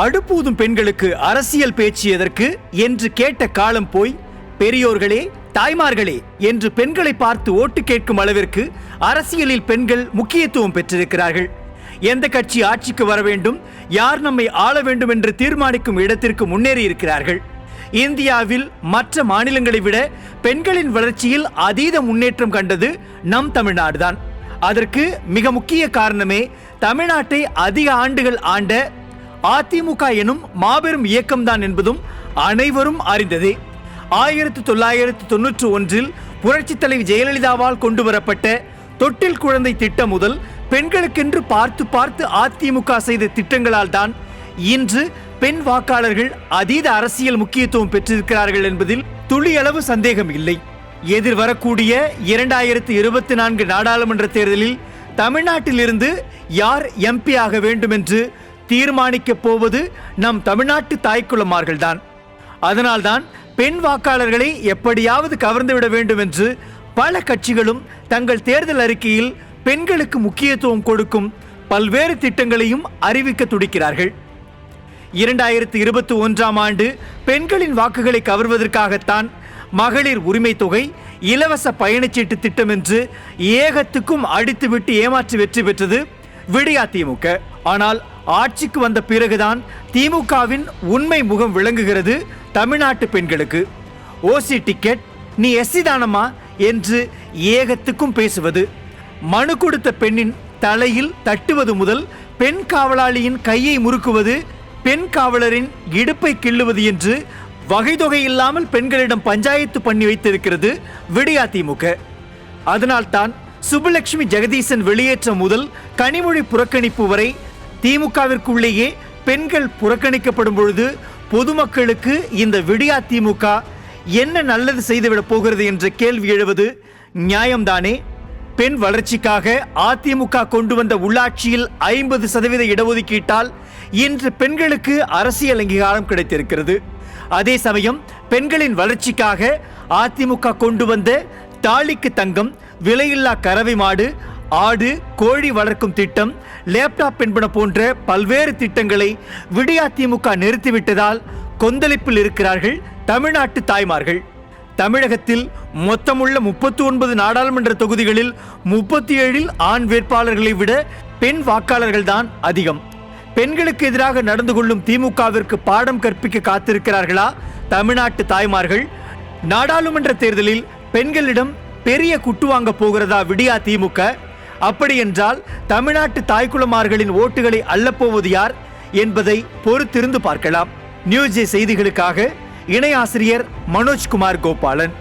அடுப்பூதும் பெண்களுக்கு அரசியல் பேச்சு எதற்கு என்று கேட்ட காலம் போய், பெரியோர்களே தாய்மார்களே என்று பெண்களை பார்த்து ஓட்டு கேட்கும் அளவிற்கு அரசியலில் பெண்கள் முக்கியத்துவம் பெற்றிருக்கிறார்கள். எந்த கட்சி ஆட்சிக்கு வர வேண்டும், யார் நம்மை ஆள வேண்டும் என்று தீர்மானிக்கும் இடத்திற்கு முன்னேறி இருக்கிறார்கள். இந்தியாவில் மற்ற மாநிலங்களை விட பெண்களின் வளர்ச்சியில் அதீத முன்னேற்றம் கண்டது நம் தமிழ்நாடுதான். அதற்கு மிக முக்கிய காரணமே தமிழ்நாட்டை அதிக ஆண்டுகள் ஆண்ட அதிமுக எனும் மாபெரும் இயக்கம்தான் என்பதும் அனைவரும் அறிந்ததே. 1991 புரட்சி தலைவி ஜெயலலிதாவால் கொண்டு வரப்பட்ட தொட்டில் குழந்தை திட்டம் முதல் பெண்களுக்கென்று பார்த்து பார்த்து அதிமுக செய்த திட்டங்களால் தான் இன்று பெண் வாக்காளர்கள் அதீத அரசியல் முக்கியத்துவம் பெற்றிருக்கிறார்கள் என்பதில் துளியளவு சந்தேகம் இல்லை. எதிர்வரக்கூடிய 2024 நாடாளுமன்ற தேர்தலில் தமிழ்நாட்டில் இருந்து யார் எம்பி ஆக வேண்டும் என்று தீர்மானிக்கப் போவது நம் தமிழ்நாட்டு தாய்க்குளமார்கள்தான். அதனால்தான் பெண் வாக்காளர்களை எப்படியாவது கவர்ந்துவிட வேண்டும் என்று பல கட்சிகளும் தங்கள் தேர்தல் அறிக்கையில் பெண்களுக்கு முக்கியத்துவம் கொடுக்கும் பல்வேறு திட்டங்களையும் அறிவிக்க துடிக்கிறார்கள். 2021 பெண்களின் வாக்குகளை கவர்வதற்காகத்தான் மகளிர் உரிமை தொகை, இலவச பயணச்சீட்டு திட்டம் என்று ஏகத்துக்கும் அடித்துவிட்டு ஏமாற்றி வெற்றி பெற்றது விடியா திமுக. ஆனால் ஆட்சிக்கு வந்த பிறகுதான் திமுகவின் உண்மை முகம் விளங்குகிறது தமிழ்நாட்டு பெண்களுக்கு. ஓசி டிக்கெட், நீ எஸ்சி தானம்மா என்று ஏகத்துக்கும் பேசுவது, மனு கொடுத்த பெண்ணின் தலையில் தட்டுவது முதல் பெண் காவலாளியின் கையை முறுக்குவது, பெண் காவலரின் இடுப்பை கிள்ளுவது என்று வகை தொகை இல்லாமல் பெண்களிடம் பஞ்சாயத்து பண்ணி வைத்திருக்கிறது விடியா திமுக. அதனால்தான் சுப்புலட்சுமி ஜெகதீசன் வெளியேற்றம் முதல் கனிமொழி புறக்கணிப்பு வரை திமுகவிற்குள்ளேயே பெண்கள் புறக்கணிக்கப்படும் பொழுது பொதுமக்களுக்கு இந்த விடியா திமுக என்ன நல்லது செய்துவிடப் போகிறது என்ற கேள்வி எழுவது நியாயம்தானே? பெண் வளர்ச்சிக்காக அதிமுக கொண்டு வந்த உள்ளாட்சியில் 50% இடஒதுக்கீட்டால் இன்று பெண்களுக்கு அரசியல் அங்கீகாரம் கிடைத்திருக்கிறது. அதே சமயம் பெண்களின் வளர்ச்சிக்காக அதிமுக கொண்டு வந்த தாலிக்கு தங்கம், விலையில்லா கறவை மாடு, ஆடு, கோழி வளர்க்கும் திட்டம், லேப்டாப் என்பன போன்ற பல்வேறு திட்டங்களை விடியா திமுக நிறுத்திவிட்டதால் கொந்தளிப்பில் இருக்கிறார்கள் தமிழ்நாட்டு தாய்மார்கள். தமிழகத்தில் மொத்தமுள்ள 39 நாடாளுமன்ற தொகுதிகளில் 37 ஆண் வேட்பாளர்களை விட பெண் வாக்காளர்கள் தான் அதிகம். பெண்களுக்கு எதிராக நடந்து கொள்ளும் திமுகவிற்கு பாடம் கற்பிக்க காத்திருக்கிறார்களா தமிழ்நாட்டு தாய்மார்கள்? நாடாளுமன்ற தேர்தலில் பெண்களிடம் பெரிய குட்டு வாங்க போகிறதா விடியா திமுக? அப்படி என்றால் தமிழ்நாட்டு தாய்க்குளமார்களின் ஓட்டுகளை அள்ளப்போவது யார் என்பதை பொறுத்திருந்து பார்க்கலாம். நியூஸ் ஜே செய்திகளுக்காக இணை ஆசிரியர் மனோஜ்குமார் கோபாலன்.